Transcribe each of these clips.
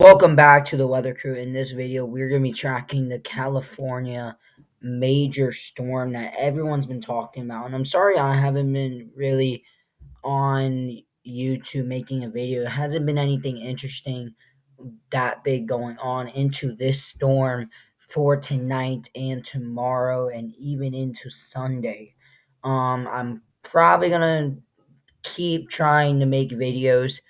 Welcome back to the Weather Crew. In this video, we're going to be tracking the California major storm that everyone's been talking about. And I'm sorry I haven't been really on YouTube making a video. It hasn't been anything interesting that big going on into this storm for tonight and tomorrow and even into Sunday. I'm probably going to keep trying to make videos.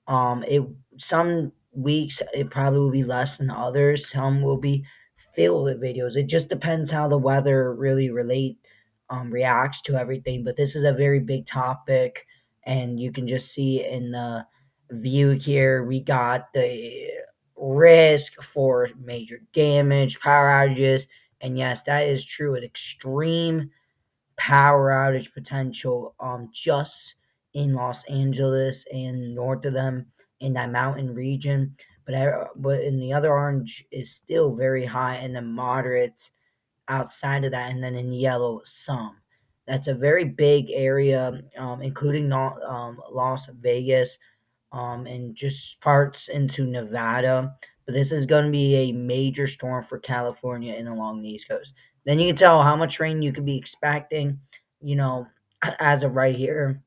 It Some weeks it probably will be less than others. Some will be filled with videos. It just depends how the weather really reacts to everything. But this is a very big topic, and you can just see in the view here we got the risk for major damage, power outages, and yes, that is true. With extreme power outage potential just in Los Angeles and north of them in that mountain region. But in the other orange is still very high, and then moderate outside of that, and then in yellow some. That's a very big area, including Las Vegas, and just parts into Nevada. But this is going to be a major storm for California and along the East Coast. Then you can tell how much rain you could be expecting, you know, as of right here.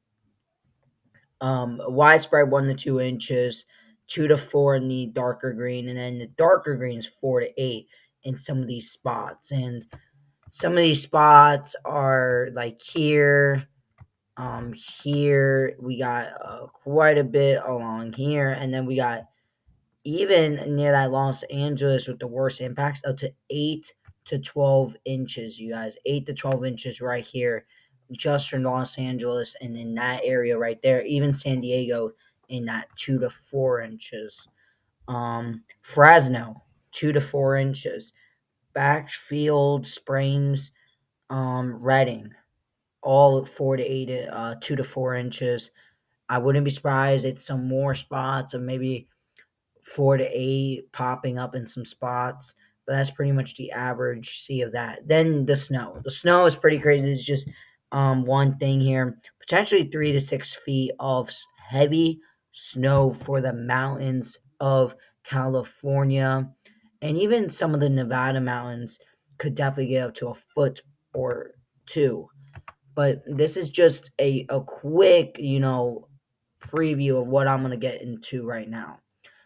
Widespread 1 to 2 inches, 2 to 4 in the darker green, and then the darker green is 4 to 8 in some of these spots. And some of these spots are like here we got quite a bit along here, and then we got even near that Los Angeles with the worst impacts up to 8 to 12 inches, you guys. 8 to 12 inches right here, just from Los Angeles and in that area right there. Even San Diego in that 2 to 4 inches. Fresno, 2 to 4 inches. Backfield, Springs, Redding, all 4 to 8, 2 to 4 inches. I wouldn't be surprised at some more spots of maybe 4 to 8 popping up in some spots, but that's pretty much the average see of that. Then the snow. The snow is pretty crazy. It's just one thing here. Potentially 3 to 6 feet of heavy snow for the mountains of California, and even some of the Nevada mountains could definitely get up to a foot or two. But this is just a quick, preview of what I'm going to get into right now.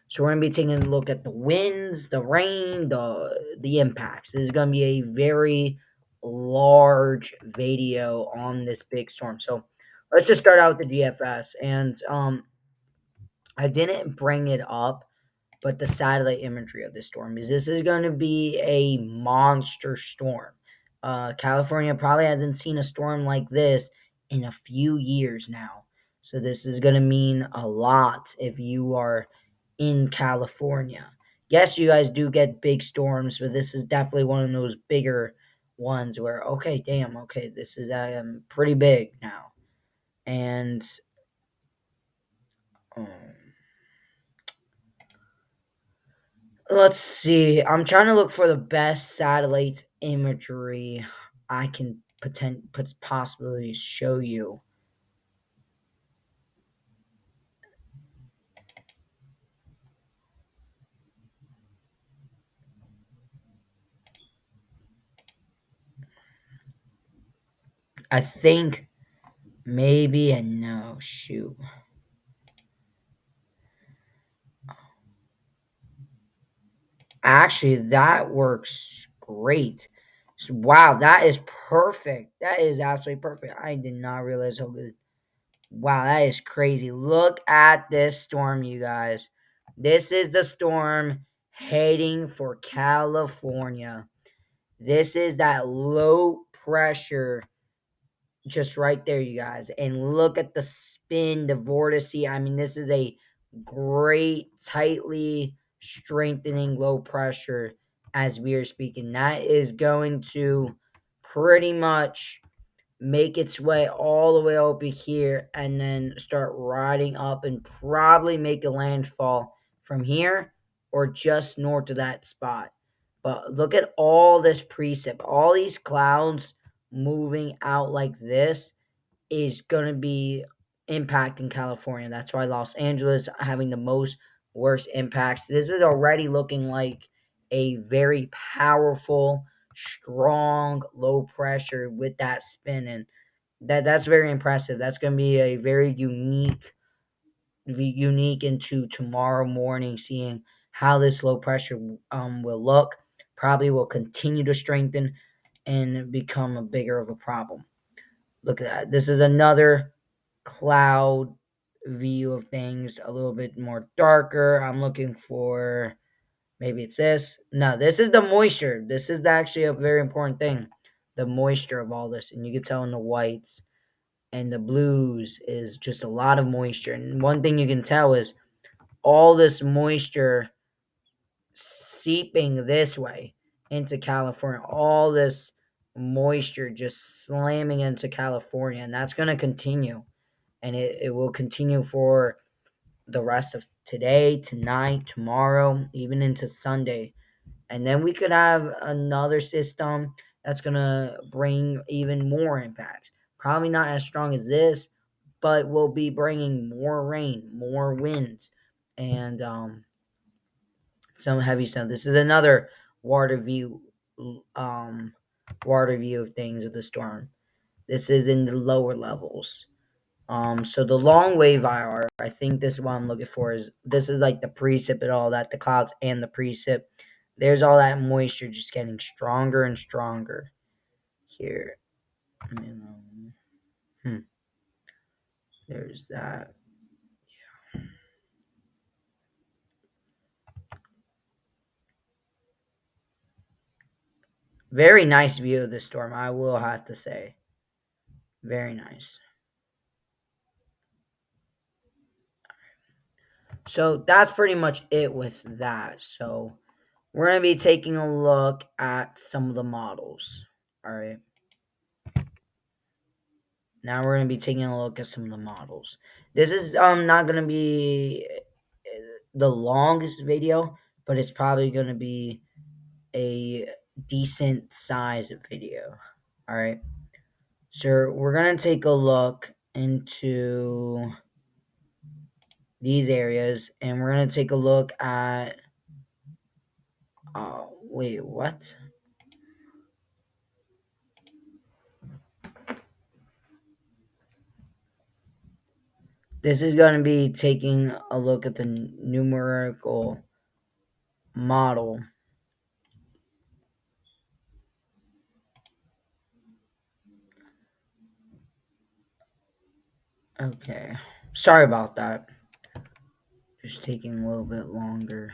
So we're gonna be taking a look at the winds, the rain, the impacts. This is gonna be a very large video on this big storm. So let's just start out with the DFS. And I didn't bring it up, but the satellite imagery of this storm is this is going to be a monster storm. California probably hasn't seen a storm like this in a few years now. So this is going to mean a lot if you are in California. Yes, you guys do get big storms, but this is definitely one of those bigger ones where, okay, damn, okay, this is pretty big now. And um, let's see. I'm trying to look for the best satellite imagery I can possibly show you. I think maybe a no. Shoot. Actually, that works great. Wow, that is perfect. That is absolutely perfect. I did not realize how good. Wow, that is crazy. Look at this storm, you guys. This is the storm heading for California. This is that low pressure just right there, you guys. And look at the spin, the vortice. I mean, this is a great, tightly strengthening low pressure as we are speaking. That is going to pretty much make its way all the way over here and then start riding up and probably make a landfall from here or just north of that spot. But look at all this precip, all these clouds moving out like this is going to be impacting California. That's why Los Angeles having the most worst impacts. This is already looking like a very powerful, strong, low pressure with that spin, and that's very impressive. That's going to be a very unique into tomorrow morning, seeing how this low pressure will look. Probably will continue to strengthen and become a bigger of a problem. Look at that. This is another cloud view of things, a little bit more darker. I'm looking for, maybe it's this. No, this is the moisture. This is actually a very important thing. The moisture of all this. And you can tell in the whites and the blues is just a lot of moisture. And one thing you can tell is all this moisture seeping this way into California. All this moisture just slamming into California. And that's going to continue. And it will continue for the rest of today, tonight, tomorrow, even into Sunday. And then we could have another system that's going to bring even more impacts. Probably not as strong as this, but will be bringing more rain, more winds, and some heavy snow. This is another water view, um, water view of things of the storm. This is in the lower levels. So the long wave IR, I think this is what I'm looking for. Is this is like the precip and all that, the clouds and the precip. There's all that moisture just getting stronger and stronger here. Hmm, there's that. Very nice view of the storm, I will have to say. Very nice. So that's pretty much it with that. So we're going to be taking a look at some of the models. All right. Now we're going to be taking a look at some of the models. This is not going to be the longest video, but it's probably going to be a decent size video. All right. So we're going to take a look into these areas, and we're going to take a look at wait, what? This is going to be taking a look at the numerical model. Okay. Sorry about that. Just taking a little bit longer.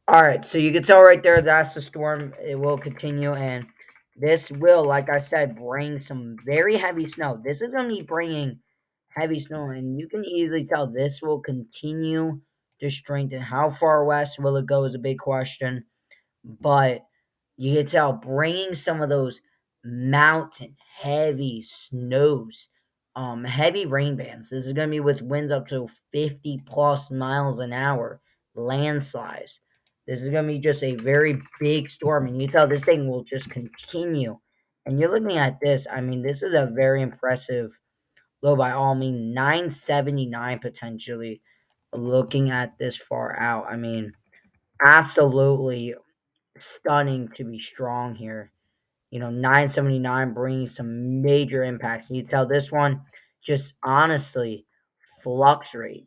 All right, so you can tell right there that's the storm. It will continue, and this will, like I said, bring some very heavy snow. This is going to be bringing heavy snow, and you can easily tell this will continue to strengthen. How far west will it go is a big question, but you can tell bringing some of those mountain heavy snows, heavy rain bands. This is going to be with winds up to 50 plus miles an hour, landslides. This is going to be just a very big storm, and you tell this thing will just continue. And you're looking at this. I mean, this is a very impressive low by all means. 979 potentially. Looking at this far out, I mean, absolutely stunning to be strong here. 979 bringing some major impacts. You tell this one just honestly fluctuate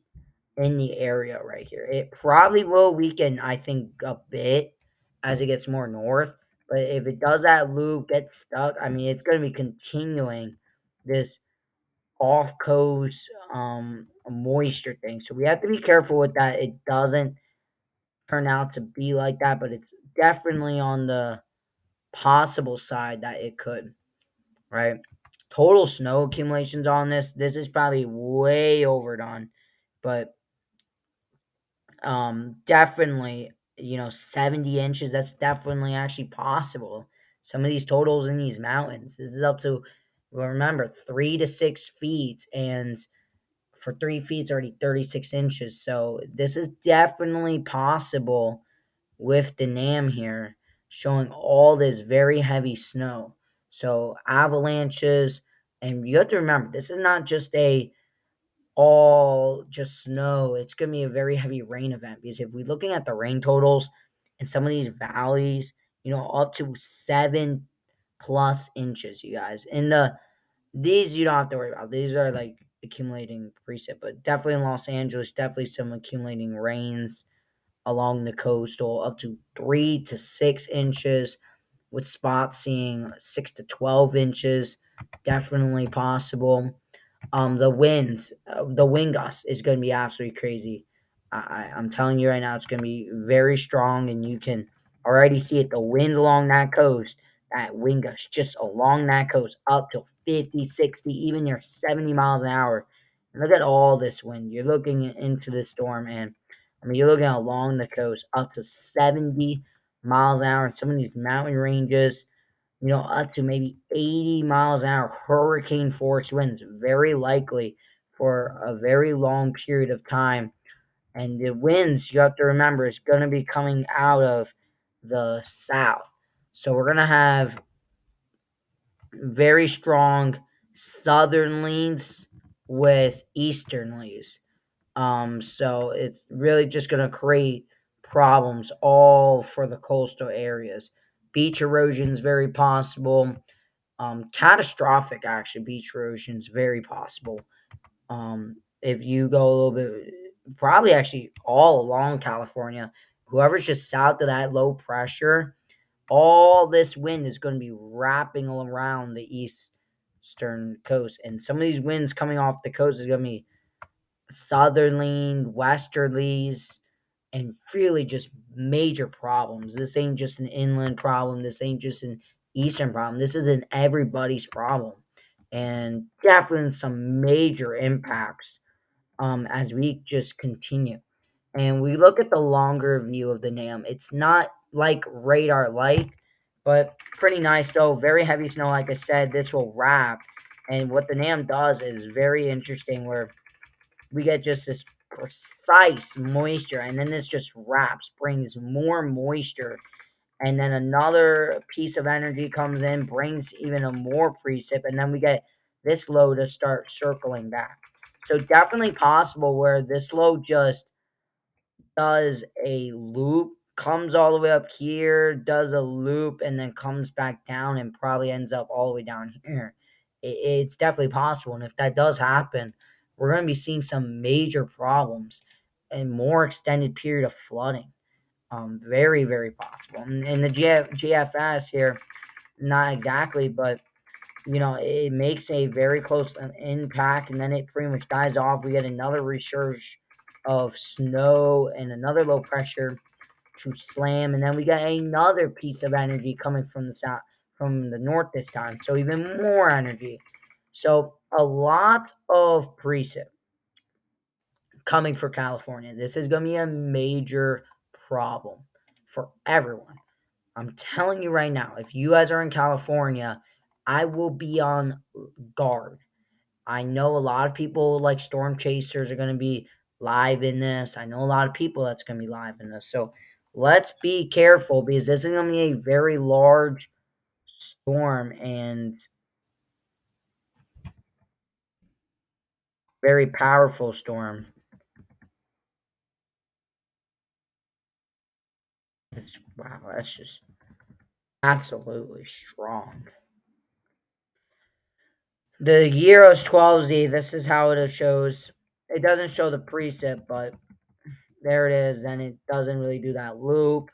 in the area right here. It probably will weaken, I think, a bit as it gets more north. But if it does that loop, get stuck, I mean, it's going to be continuing this off coast moisture thing. So we have to be careful with that. It doesn't turn out to be like that, but it's definitely on the possible side that it could, right? Total snow accumulations on this. This is probably way overdone, but definitely, 70 inches. That's definitely actually possible. Some of these totals in these mountains. This is up to, well, remember, 3 to 6 feet, and for 3 feet, it's already 36 inches. So this is definitely possible with the NAM here, showing all this very heavy snow. So avalanches, and you have to remember, this is not just a all just snow. It's going to be a very heavy rain event because if we're looking at the rain totals in some of these valleys, up to 7+ inches, you guys. And these you don't have to worry about. These are like accumulating precip, but definitely in Los Angeles, definitely some accumulating rains along the coastal up to 3 to 6 inches, with spots seeing 6 to 12 inches. Definitely possible. The wind gust is going to be absolutely crazy. I'm telling you right now, it's going to be very strong, and you can already see it. The winds along that coast, that wind gust just along that coast, up to 50, 60, even near 70 miles an hour. And look at all this wind. You're looking into this storm, and I mean, you're looking along the coast up to 70 miles an hour in some of these mountain ranges, up to maybe 80 miles an hour, hurricane force winds, very likely for a very long period of time. And the winds, you have to remember, is going to be coming out of the south. So we're going to have very strong southern leans with eastern leans. So it's really just going to create problems all for the coastal areas. Beach erosion is very possible. Catastrophic, actually, beach erosion is very possible. If you go a little bit, probably actually all along California, whoever's just south of that low pressure, all this wind is going to be wrapping around the eastern coast. And some of these winds coming off the coast is going to be southerly, westerlies, and really just major problems. This ain't just an inland problem. This ain't just an eastern problem. This is an everybody's problem, and definitely some major impacts as we just continue. And we look at the longer view of the NAM. It's not like radar light, but pretty nice though. Very heavy snow, like I said. This will wrap, and what the NAM does is very interesting. Where we get just this precise moisture, and then this just wraps, brings more moisture, and then another piece of energy comes in, brings even a more precip, and then we get this low to start circling back. So definitely possible where this low just does a loop, comes all the way up here, does a loop, and then comes back down and probably ends up all the way down here. It's definitely possible. And if that does happen, we're going to be seeing some major problems and more extended period of flooding. Very, very possible. And the GFS here, not exactly, but it makes a very close impact, and then it pretty much dies off. We get another resurge of snow and another low pressure to slam, and then we get another piece of energy coming from the south, from the north this time. So even more energy. So a lot of precip coming for California. This is going to be a major problem for everyone. I'm telling you right now, if you guys are in California, I will be on guard. I know a lot of people like storm chasers are going to be live in this. I know a lot of people that's going to be live in this. So let's be careful because this is going to be a very large storm and very powerful storm. Wow, that's just absolutely strong. The Gyros 12Z, this is how it shows. It doesn't show the preset, but there it is. Then it doesn't really do that loop.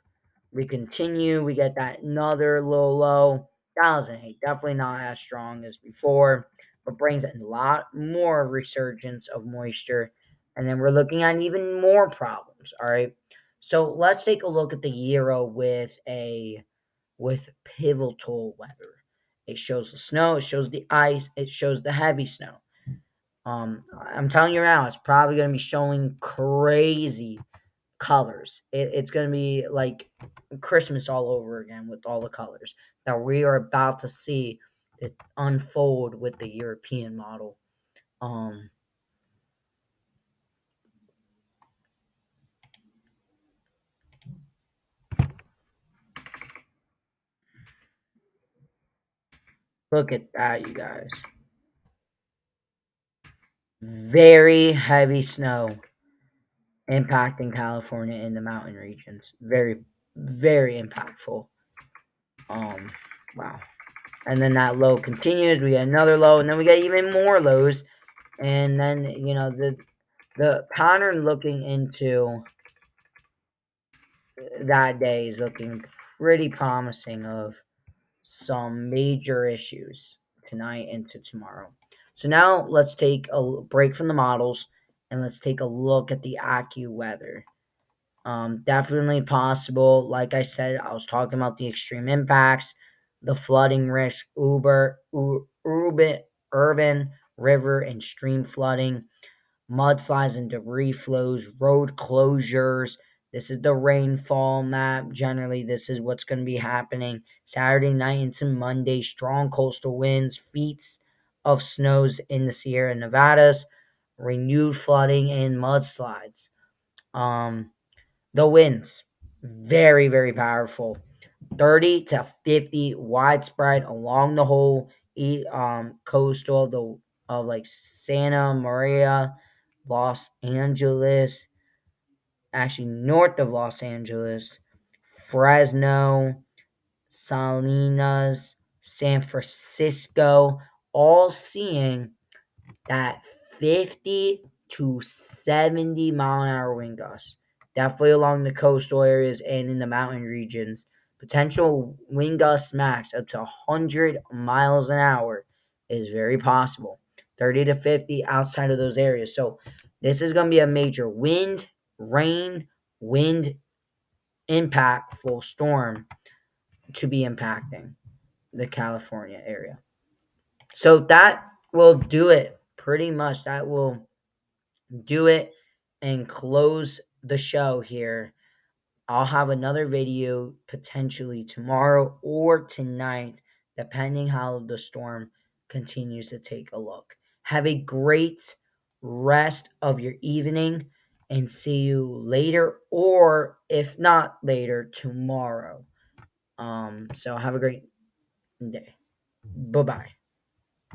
We continue. We get that another little low. 1008. Definitely not as strong as before, but brings a lot more resurgence of moisture. And then we're looking at even more problems. All right. So let's take a look at the Euro with pivotal weather. It shows the snow, it shows the ice, it shows the heavy snow. I'm telling you now, it's probably going to be showing crazy colors. It's going to be like Christmas all over again with all the colors that we are about to see that unfold with the European model. Um, Look at that, you guys. very heavy snow impacting California in the mountain regions. Very, very impactful. Um, wow. And then that low continues. We get another low, and then we get even more lows. And then the pattern looking into that day is looking pretty promising of some major issues tonight into tomorrow. So now let's take a break from the models and let's take a look at the AccuWeather. Definitely possible. Like I said, I was talking about the extreme impacts, the flooding risk, urban, river, and stream flooding, mudslides and debris flows, road closures. This is the rainfall map. Generally, this is what's going to be happening Saturday night into Monday. Strong coastal winds, feet of snows in the Sierra Nevadas, renewed flooding and mudslides. The winds, very, very powerful. 30 to 50 widespread along the whole coastal of like Santa Maria, Los Angeles, actually north of Los Angeles, Fresno, Salinas, San Francisco, all seeing that 50 to 70 mile an hour wind gusts. Definitely along the coastal areas and in the mountain regions. Potential wind gusts max up to 100 miles an hour is very possible. 30 to 50 outside of those areas. So this is going to be a major wind, rain, wind impactful storm to be impacting the California area. So that will do it pretty much. That will do it and close the show here. I'll have another video potentially tomorrow or tonight, depending how the storm continues to take a look. Have a great rest of your evening and see you later, or if not later, tomorrow. So have a great day. Bye bye.